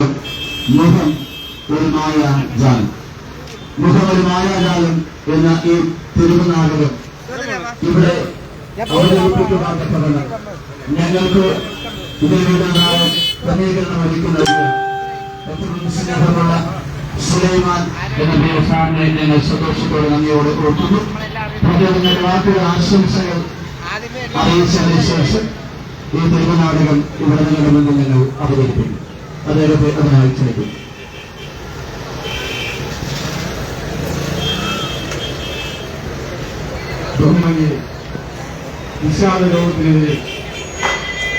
മുഖം ഒരു മായാജാലം. മുഖം ഒരു മായാജാലം എന്ന ഈ തിരുവനാടകം ഇവിടെ അവതരിപ്പിക്കുവാൻ ഞങ്ങൾക്ക് ഇതിലൂടെയായ ക്രമീകരണം ഒരുക്കുന്നത് സ്നേഹമുള്ള സുലൈമാൻ എന്ന ദേവസ്ഥാനെ ഞങ്ങൾ സന്തോഷത്തോടെ നന്ദിയോടെ ഓർക്കുന്നു. അദ്ദേഹത്തിന്റെ വാക്കുകൾ ആശംസകൾ അറിയിച്ചതിന് ശേഷം ഈ തിരുവനാടകം ഇവിടെ നിങ്ങളുടെ മുന്നിൽ ഞങ്ങൾ അവതരിപ്പിക്കും. അദ്ദേഹത്തെ അതിനായി ക്ഷണിക്കും. ബഹുമാന്യ വിശാല ലോകത്തിനെതിരെ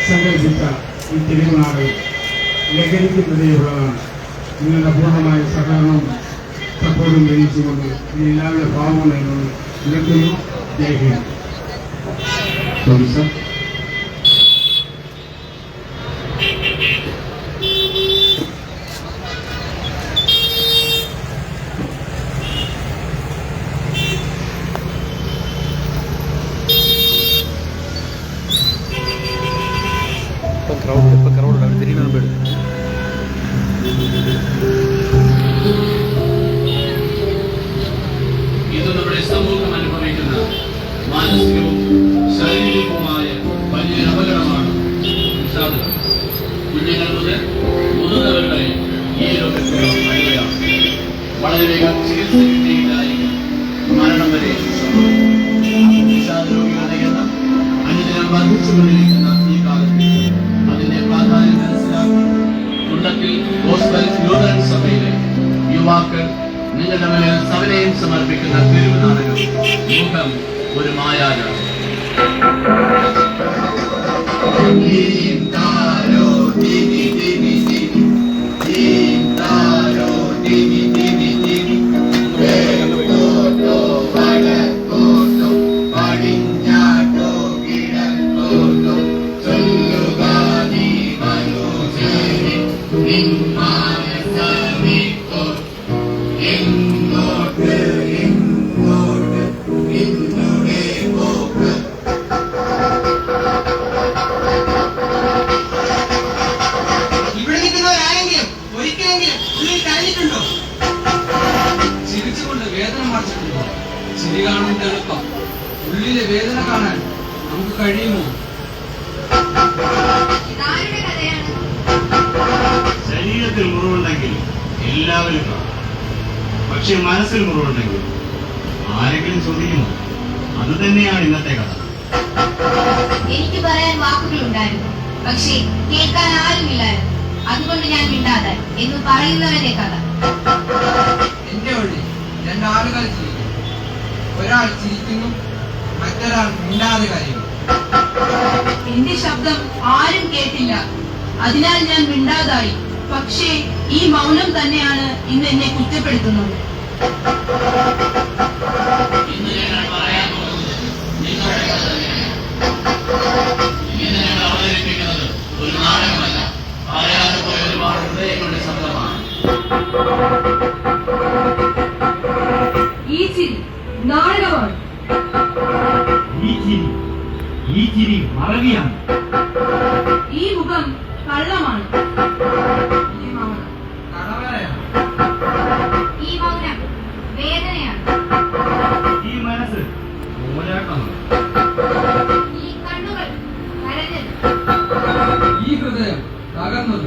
സങ്കല്പിച്ച ഈ തിരുവനാടകം ലഹരിക്കെതിരെയുള്ളതാണ്. നിങ്ങളുടെ പൂർണ്ണമായ സഹകരണവും സപ്പോർട്ടും ലഭിച്ചുകൊണ്ട് ഈ എല്ലാവരുടെ ഭാവങ്ങളും നിൽക്കുന്നു. ജയഹിന്ദ്. crowd അവർ തിരിഞ്ഞു ഇത് നമ്മുടെ സമൂഹം അനുഭവിക്കുന്ന മാനസികവും ശാരീരികവുമായ വലിയ അപകടമാണ് വിഷാദം. കുഞ്ഞുങ്ങൾ മുതൽ മുതിർന്നവരുടെ ഈ രോഗത്തിന് വരികയാണ്. വളരെ വേഗം ചികിത്സ കിട്ടിയില്ലായിരിക്കും മരണം വരെ വിഷാദ രോഗികളുടെ എണ്ണം അനുദിനം വർദ്ധിച്ചുകൊണ്ടിരിക്കുന്ന ഈ കാലത്ത് അതിന്റെ പ്രാധാന്യം മനസ്സിലാക്കി കുണ്ടത്തിൽ ഗോസ്ബൽ ലൂതറൻ സഭയിലെ യുവാക്കൾ നിങ്ങളുടെ മേൽ സവിനയം സമർപ്പിക്കുന്ന തിരുവനാടകം മുഖം ഒരു മായാജാലം. ചിരിച്ചുകൊണ്ട് വേദന മറച്ചിട്ടുണ്ടോ? ചിരി കാണുന്നത് എളുപ്പം, ഉള്ളിലെ വേദന കാണാൻ നമുക്ക് കഴിയുമോ? ശരീരത്തിൽ മുറിവുണ്ടെങ്കിൽ എല്ലാവരും കാണും. പക്ഷെ മനസ്സിൽ മുറിവുണ്ടെങ്കിൽ ആരെങ്കിലും ചോദിക്കുമോ? അത് തന്നെയാണ് ഇന്നത്തെ കഥ. എനിക്ക് പറയാൻ വാക്കുകളുണ്ടായിരുന്നു, പക്ഷേ കേൾക്കാൻ ആരുമില്ലായിരുന്നു. അതുകൊണ്ട് ഞാൻ മിണ്ടാതെ എന്ന് പറയുന്നവന്റെ കഥ. എന്റെ വഴി രണ്ടാളുകൾ ചിരിക്കും. ഒരാൾ ചിരിക്കുന്നു, മറ്റൊരാൾ മിണ്ടാതെ കരയുന്നു. എന്റെ ശബ്ദം ആരും കേട്ടില്ല, അതിനാൽ ഞാൻ മിണ്ടാതായി. പക്ഷേ ഈ മൗനം തന്നെയാണ് ഇന്ന് എന്നെ കുറ്റപ്പെടുത്തുന്നത്. ഇന്ന് ഞങ്ങൾ പറയാൻ പോകുന്നത് നിങ്ങളുടെ കഥ തന്നെയാണ്. ഇന്ന് ഞങ്ങൾ അവതരിപ്പിക്കുന്നത് ഒരു നാടകമല്ല, പറയാതെ പോയ ഒരുപാട് ഹൃദയങ്ങളുടെ ശബ്ദമാണ്. ഈ ചിരി നാടകമാണ്. ഈ ചിരി മറവിയാണ്. ഈ മുഖം കള്ളമാണ്. ഈ മൗനം കടവരയാണ്. ഈ മൗനം വേദനയാണ്. ഈ മനസ്സ് മൂലാട്ടമാണ്. ഈ കണ്ണുകൾ കരഞ്ഞത്. ഈ ഹൃദയം തകർന്നത്.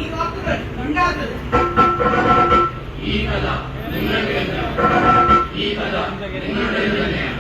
ഈ വാക്കുകൾ ഉണ്ടാകുന്നത്. ഈ കഥ നിങ്ങളുടെ ഈ കഥ നിങ്ങളുടെ തന്നെയാണ്.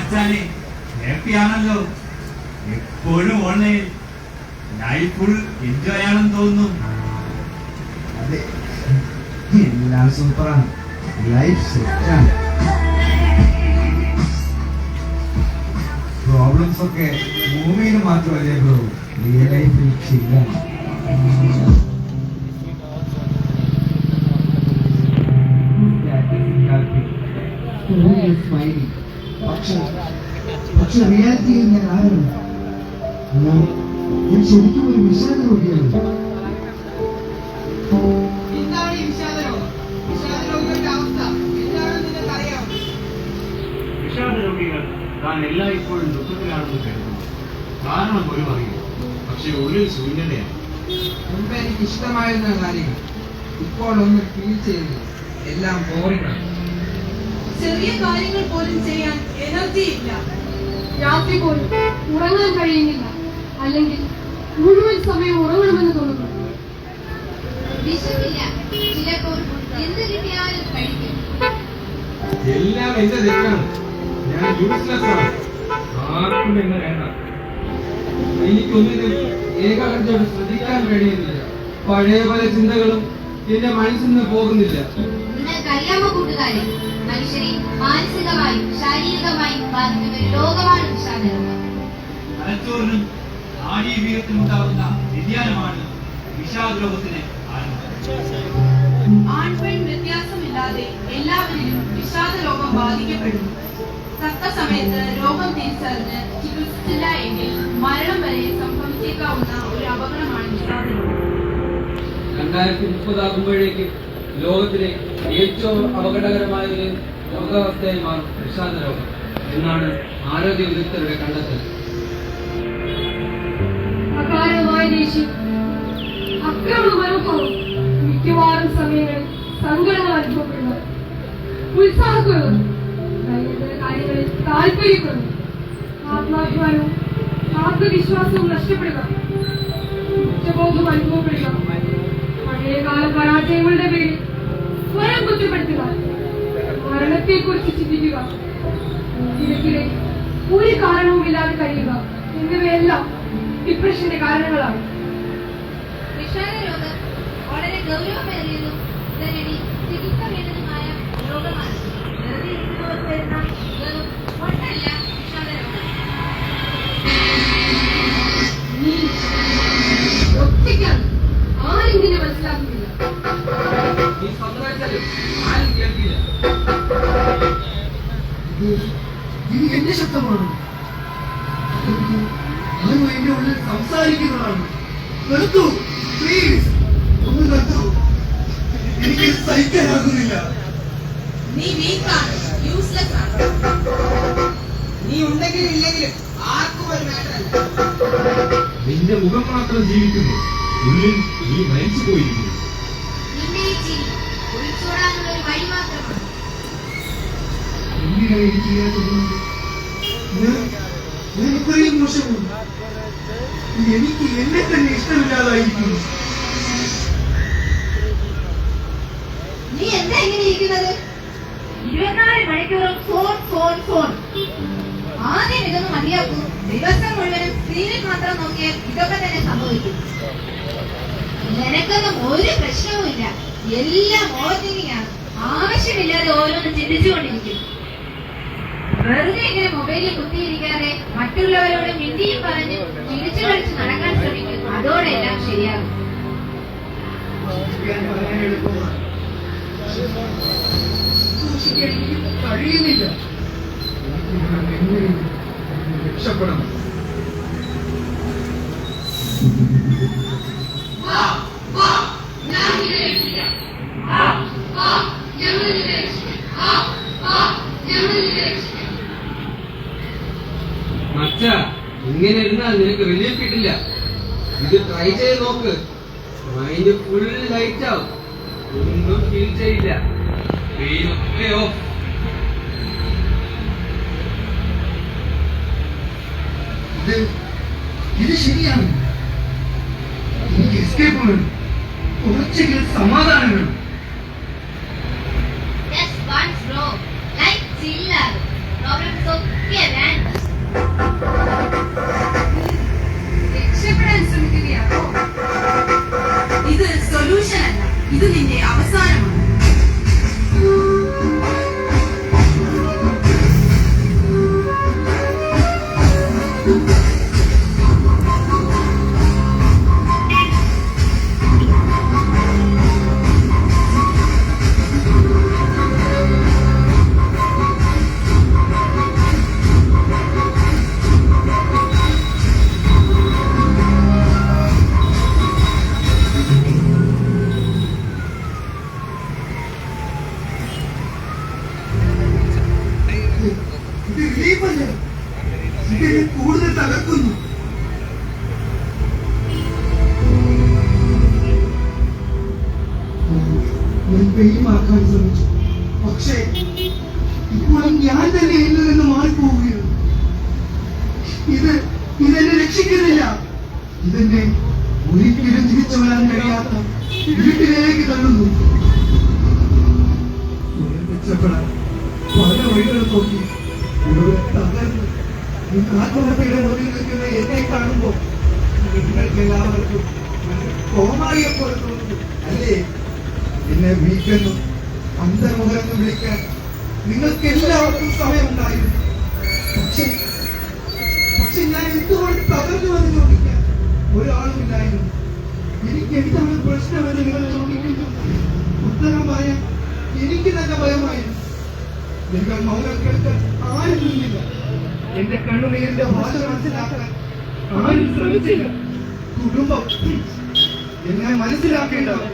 മച്ചാനെ ഹാപ്പിയാണല്ലോ, എപ്പോഴും ഓൺലൈൻ, ലൈഫ് ഫുൾ എൻജോയ് ആണെന്ന് തോന്നുന്നു. അതെ, എല്ലാം സൂപ്പറാണ്, ലൈഫ് സെറ്റാണ്. പ്രോബ്ലംസ് ഒക്കെ മൂവിയിൽ മാത്രമല്ലേ ബ്രോ, റിയൽ ലൈഫിൽ ചില്ലാണ്. പക്ഷെ റിയാലിറ്റിയിൽ ഞാൻ ആരാണ്? ഞാൻ ശരിക്കും ഒരു വിഷാദ രോഗിയാണ്. എന്താണ് ഈ വിഷാദരോഗം? വിഷാദരോഗികളുടെ അവസ്ഥ എന്താണെന്ന് നിങ്ങൾക്ക് അറിയാമോ? വിഷാദ രോഗികൾ താൻ എല്ലായ്പ്പോഴും ദുഃഖത്തിലാണെന്ന് കരുതുന്നു. കാരണം ഒരു അറിയില്ല, പക്ഷെ ഉള്ളിൽ ശൂന്യതയാണ്. മുമ്പ് എനിക്ക് ഇഷ്ടമായിരുന്ന കാര്യങ്ങൾ ഇപ്പോൾ ഒന്നും ഫീൽ ചെയ്യുന്നില്ല, എല്ലാം ബോറിംഗാണ്. ചെറിയ കാര്യങ്ങൾ പോലും ചെയ്യാൻ എനർജി ഇല്ല. രാത്രി പോലും ഉറങ്ങാൻ കഴിയുന്നില്ല, അല്ലെങ്കിൽ മുഴുവൻ സമയം ഉറങ്ങണമെന്ന് തോന്നുന്നു. വിശപ്പില്ല, ചിലപ്പോൾ എന്ത് കിട്ടിയാലും കഴിക്കും. എല്ലാം എന്റെ തെറ്റാണ്, ഞാൻ യൂസ്ലെസ് ആണ്, ആർക്കും എന്നെ വേണ്ട. എനിക്കൊന്നിനും ഏകാഗ്രതയോട് ശ്രദ്ധിക്കാൻ കഴിയുന്നില്ല. പഴയ പല ചിന്തകളും എന്റെ മനസ്സിൽ നിന്ന് പോകുന്നില്ല. നിങ്ങൾക്കറിയാമോ കൂട്ടുകാരെ, മനുഷ്യരെ മാനസികമായും ശാരീരികമായും ബാധിക്കുന്ന ഒരു രോഗമാണ് വിഷാദരോഗം. തലച്ചോറിനും നാഡീവ്യൂഹത്തിനുണ്ടാകുന്ന വ്യതിയാനമാണ് വിഷാദരോഗത്തിന് ആരംഭം. ആൺപെൺ വ്യത്യാസമില്ലാതെ എല്ലാവരിലും വിഷാദ രോഗം ബാധിക്കപ്പെടുന്നു. തക്ക സമയത്ത് രോഗം തിരിച്ചറിഞ്ഞ് ചികിത്സിച്ചില്ല എങ്കിൽ മരണം വരെ സംഭവിച്ചേക്കാവുന്ന ഒരു അപകടമാണ് വിഷാദ രോഗം. 2030 ആകുമ്പോഴേക്ക് ലോകത്തിലെ ഏറ്റവും അപകടകരമായ ഒരു രോഗാവസ്ഥയായി മാറും വിഷാദ രോഗം എന്നാണ് ആരോഗ്യ വിദഗ്ധരുടെ കണ്ടെത്തൽ. അകാരണമായ ദേഷ്യം, അക്രമ മനോഭാവം, മിക്കവാറും സമയങ്ങളിൽ സങ്കടങ്ങൾ അനുഭവപ്പെടുന്നത്, ഉത്സാഹക്കുറവ്, ദൈനംദിന കാര്യങ്ങളിൽ താല്പര്യക്കുറവ്, ആത്മാഭിമാനവും ആത്മവിശ്വാസവും നഷ്ടപ്പെടുക, കുറ്റബോധം അനുഭവപ്പെടുക, പഴയകാല പരാജയങ്ങളുടെ പേരിൽ സ്വയം കുറ്റപ്പെടുത്തുക, മരണത്തെക്കുറിച്ച് ചിന്തിക്കുക, ഇതിലെ ഒരു കാരണവുമില്ലാതെ കഴിയുക എന്നിവയെല്ലാം ഡിപ്രഷന്റെ കാരണങ്ങളാണ്. വിഷാദരോഗം വളരെ ഗൗരവമേറിയതും ഉടനടി ചികിത്സ വേണ്ടതുമായ രോഗമാണ്. വെറുതെ ഇരുന്നവർക്ക് വരുന്ന വെറും ഒന്നല്ല വിഷാദരോഗം. ഒറ്റയ്ക്കാണ്, ആരും ഇതിനെ മനസ്സിലാക്കുന്നില്ല. നീ സംസാരിച്ചാലും ആരും കേൾക്കില്ല. ഇത് എന്റെ ശബ്ദമാണ്, ആരും എന്റെ ഉള്ളിൽ സംസാരിക്കുന്നതാണ്. നിർത്തൂ പ്ലീസ്, ഒന്ന് നിർത്തൂ, എനിക്ക് സഹിക്കാനാകുന്നില്ല. നീ വീക്കാണ്, യൂസ്ലെസ് ആണ്. നീ ഉണ്ടെങ്കിലും ഇല്ലെങ്കിലും ആർക്കും ഒരു മാറ്റമല്ല. നിന്റെ മുഖം മാത്രം ജീവിക്കുന്നു, ഉള്ളിൽ നീ മരിച്ചു പോയിരിക്കുന്നു. നിന്റെ ഈ ചിരി ഒളിച്ചോടാനുള്ള ഒരു വഴി മാത്രമാണ്. എന്തിനാണ് എനിക്ക് ചെയ്യാത്തത്? ഞാൻ ഇത്രയും മോശമാണ്. എനിക്ക് എന്നെ തന്നെ ഇഷ്ടമില്ലാതായിരിക്കുന്നു. നീ എന്താ ഇങ്ങനെ ഇരിക്കുന്നത്? 24 മണിക്കൂറും ഫോൺ ഫോൺ ഫോൺ. ആദ്യം ഇതൊന്നും മതിയാക്കൂ. ദിവസം മുഴുവനും സ്ക്രീനിൽ മാത്രം നോക്കിയാൽ ഇതൊക്കെ തന്നെ സംഭവിക്കും. നിനക്കൊന്നും ഒരു പ്രശ്നവുമില്ല, എല്ലാം ഓവർതിങ്കിങ് ആണ്. ആവശ്യമില്ലാതെ ഓരോന്നും ചിന്തിച്ചുകൊണ്ടിരിക്കും. വെറുതെ ഇങ്ങനെ മൊബൈലിൽ കുത്തിയിരിക്കാതെ മറ്റുള്ളവരോട് മിണ്ടിയും പറഞ്ഞ് ചിരിച്ചു കളിച്ച് നടക്കാൻ ശ്രമിക്കും. അതോടെ എല്ലാം ശരിയാകും. ഞാൻ പറയാൻ എളുപ്പമാണ്, സൂക്ഷിക്കാൻ എനിക്ക് കഴിയുന്നില്ല. എങ്ങനെ രക്ഷപ്പെടണം? മച്ച, ഇങ്ങനെ ഇരുന്നാൽ നിനക്ക് റിലീഫ് കിട്ടില്ല. ഇത് ട്രൈ ചെയ്ത് നോക്ക്. മൈൻഡ് ഫുൾ ലൈറ്റ് ആവും, ഒന്നും ഫീൽ ചെയ്യില്ല, പെയിനൊക്കെ ഓഫ്. ഇത് ശരിയാണ്. എനിക്ക് എസ്കേപ്പ് വേണം, കുറച്ചെങ്കിലും സമാധാനം വേണം. Just once bro, life chill ആകും. Problems ഒക്കെ ഇത് നിന്റെ അവസാനമാണ്. ഇത് റിലീഫല്ല, ഇതിനെ കൂടുതൽ തകർക്കുന്നു. ഞാൻ പെയിമാക്കാൻ ശ്രമിച്ചു, പക്ഷേ ഇപ്പോഴും ഞാൻ തന്നെ എന്നിൽ നിന്ന് മാറിപ്പോവുകയാണ്. ഇതെന്നെ രക്ഷിക്കുന്നില്ല. ഇതെന്നെ ഒരിക്കലും തിരിച്ചു വരാൻ കഴിയാത്ത വീട്ടിലേക്ക് തള്ളുന്നു. രക്ഷപ്പെടാൻ പല വഴികൾ നോക്കി തകർന്നു. ആത്മഹത്യയുടെ മുന്നിൽ നിൽക്കുന്ന എന്നെ കാണുമ്പോ നിങ്ങൾക്ക് എല്ലാവർക്കും കോമാളിയെ പോലെ തോന്നുന്നു അല്ലേ? എന്നെ വീക്കെന്നും അന്തർമുഖമെന്ന് വിളിക്കാൻ നിങ്ങൾക്ക് എല്ലാവർക്കും സമയമുണ്ടായിരുന്നു. പക്ഷെ ഞാൻ എന്തുകൊണ്ട് തകർന്നു എന്ന് ചോദിക്കാൻ ഒരാളുമില്ലായിരുന്നു. എനിക്ക് എന്താണ് പ്രശ്നമെന്ന് നിങ്ങൾ ചോദിക്കുന്നു. ഉത്തരം പറയാൻ എനിക്ക് തന്നെ ഭയമായിരുന്നു. നിങ്ങൾ മൗനം കേൾക്കാൻ ആരും നിന്നില്ല. എന്റെ കണ്ണുനീരിന്റെ ഭാഷ മനസ്സിലാക്കാൻ ആരും ശ്രമിച്ചില്ല. കുടുംബം എന്നെ മനസ്സിലാക്കേണ്ടവർ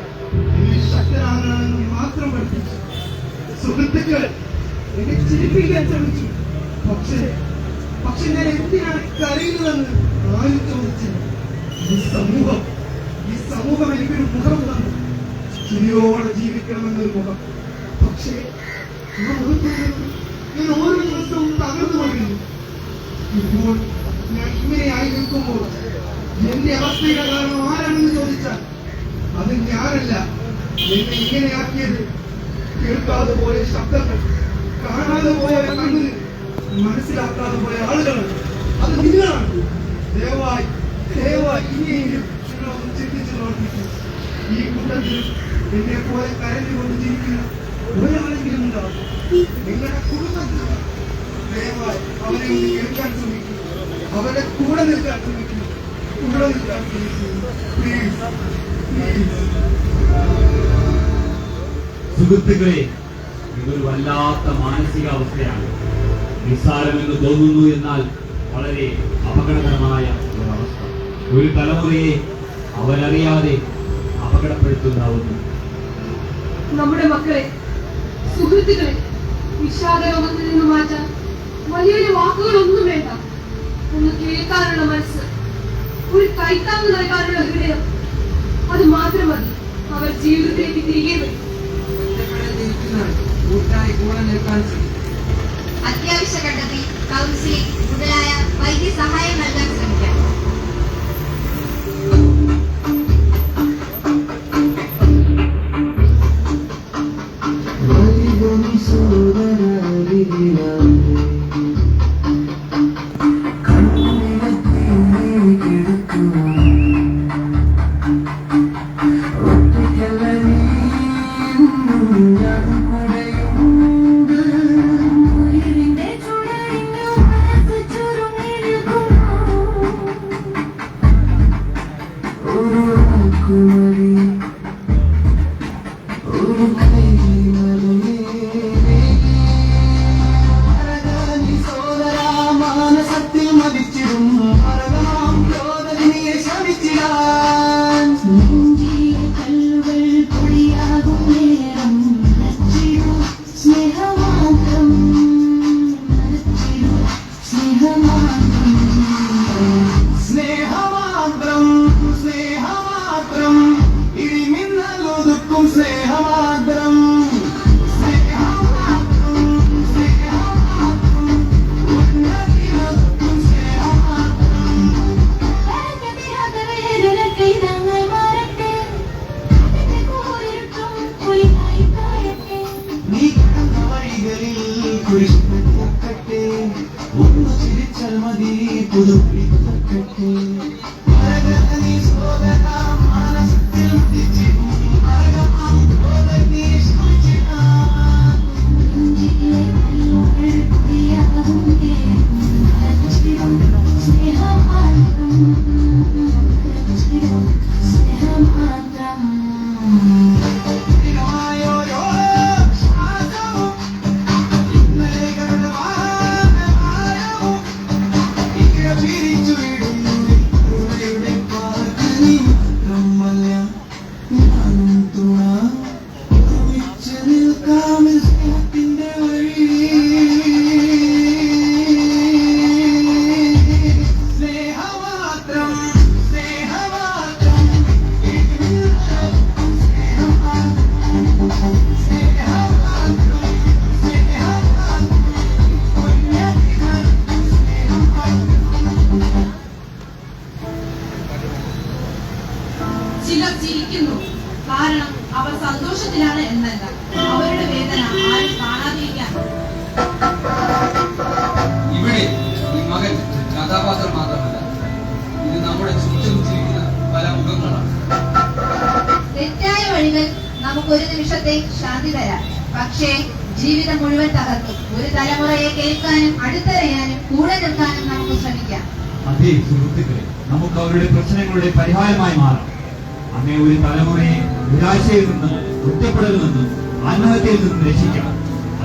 എന്നെ ശക്തനാകണമെന്ന് മാത്രം പഠിപ്പിച്ചു. സുഹൃത്തുക്കൾ എന്നെ ചിരിപ്പിക്കാൻ ശ്രമിച്ചു. പക്ഷെ ഞാൻ എന്തിനാണ് കരയുന്നതെന്ന് ആരും ചോദിച്ചില്ല. ഈ സമൂഹം എനിക്കൊരു മുഖം തന്നു. ചിരിയോടെ ജീവിക്കണമെന്നൊരു മുഖം. പക്ഷേ ഞാൻ ഓരോ ദിവസവും തകർന്നു കൊണ്ടിരുന്നു. ഇപ്പോൾ ഞാൻ ഇങ്ങനെയായി നിൽക്കുമ്പോൾ എന്റെ അവസ്ഥയുടെ കാരണം ആരാണെന്ന് ചോദിച്ചാൽ അത് ഞാനല്ല. എന്നെ ഇങ്ങനെയാക്കിയത് കേൾക്കാതെ പോയ ശബ്ദങ്ങൾ, കാണാതെ പോയ കണ്ണിന്, മനസ്സിലാക്കാതെ പോയ ആളുകളാണ്. അത് നിങ്ങളാണ്. ദയവായി ഇനിയെങ്കിലും നിങ്ങളൊന്ന് ചിന്തിച്ചു നോക്കിക്കും. ഈ കൂട്ടത്തിൽ എന്നെ പോലെ കരഞ്ഞുകൊണ്ട് ജീവിക്കുന്ന ഒരാളെങ്കിലും ഉണ്ടാവും നിങ്ങളുടെ കുടുംബത്തിൽ. ദയവായി അവരെ ഒന്ന് കേൾക്കാൻ ശ്രമിക്കും, അവരുടെ കൂടെ നിൽക്കാൻ ശ്രമിക്കും, പ്ലീസ്. സുഹൃത്തുക്കളെ, ഇതൊരു വല്ലാത്ത മാനസികാവസ്ഥയാണ്. നിസ്സാരമെന്ന് തോന്നുന്നു, എന്നാൽ വളരെ അപകടകരമായ ഒരവസ്ഥ. ഒരു തലമുറയെ അവരറിയാതെ അപകടപ്പെടുത്തുന്നാവുന്നു. നമ്മുടെ മക്കളെ, സുഹൃത്തുക്കളെ വിഷാദരോഗത്തിൽ നിന്ന് മാറ്റാൻ വലിയ വലിയ വാക്കുകളൊന്നും വേണ്ട. ഒന്ന് കേൾക്കാനുള്ള മനസ്സ്, ഒരു കൈത്താങ്ങ് നൽകാനുള്ള ഹൃദയം, അത് മാത്രം മതി അവർ ജീവിതത്തിലേക്ക് തിരികെ വരും. കൂടെ നിൽക്കാൻ അത്യാവശ്യ ഘട്ടത്തിൽ കൗൺസിലിംഗ് മുതലായ വൈദ്യസഹായം നൽകാൻ ശ്രമിക്കാം. ും മാത്രമല്ല, ഇത് നമ്മുടെ ചുറ്റും ജീവിക്കുന്ന പല മുഖങ്ങളാണ്. തെറ്റായ വഴികൾ നമുക്കൊരു നിമിഷത്തെ ശാന്തി തരാം, പക്ഷേ ജീവിതം മുഴുവൻ തകർക്കും. ഒരു തലമുറയെ കേൾക്കാനും അടുത്തറിയാനും കൂടെ നിൽക്കാനും നമുക്ക് ശ്രമിക്കാം. അതേ സുഹൃത്തുക്കളെ, നമുക്ക് അവരുടെ പ്രശ്നങ്ങളുടെ പരിഹാരമായി മാറാം. അങ്ങനെ ഒരു തലമുറയെ നിരാശയിൽ നിന്നും ഒറ്റപ്പെടലിൽ നിന്നും ആത്മഹത്യയിൽ നിന്നും രക്ഷിക്കാം.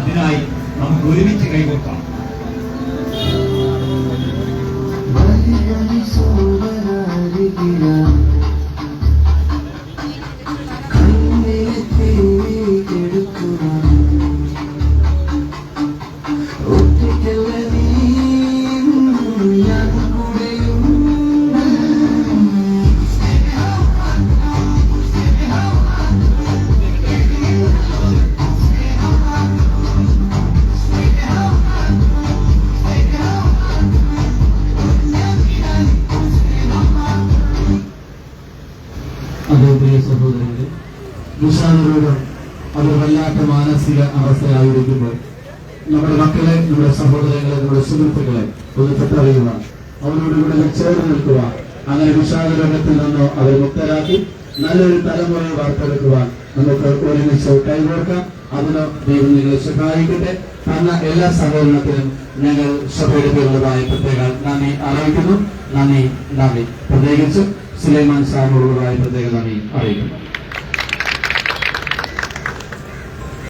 അതിനായി നമുക്ക് ഒരുമിച്ച് കൈകോർക്കാം. അതേ പ്രിയ സഹോദരങ്ങളെ, വിഷാദരോഗം അത് വല്ലാത്ത മാനസിക അവസ്ഥയായിരിക്കുമ്പോൾ നമ്മുടെ മക്കളെ, നമ്മുടെ സഹോദരങ്ങളെ, നമ്മുടെ സുഹൃത്തുക്കളെ ഒന്ന് തൊട്ടറിയുക, അവരോട് കൂടെ ചേർന്ന് നിൽക്കുക. അങ്ങനെ വിഷാദരോഗത്തിൽ നിന്നോ അവരെ മുക്തരാക്കി നല്ലൊരു തലമുറയെ വാർത്തെടുക്കുവാൻ നമുക്ക് ഒരുമിച്ച് കൈകോർക്കാം. അതിന് ദൈവം നിങ്ങളെ സഹായിക്കട്ടെ. തന്ന എല്ലാ സഹകരണത്തിനും ഞങ്ങൾ സഭയുടെ പേരുള്ളതായ പ്രത്യേക നന്ദി അറിയിക്കുന്നു. നന്ദി. പ്രത്യേകിച്ച് സുലൈമാൻ സാറിനോടുള്ളതായ പ്രത്യേക നന്ദി അറിയിക്കുന്നു.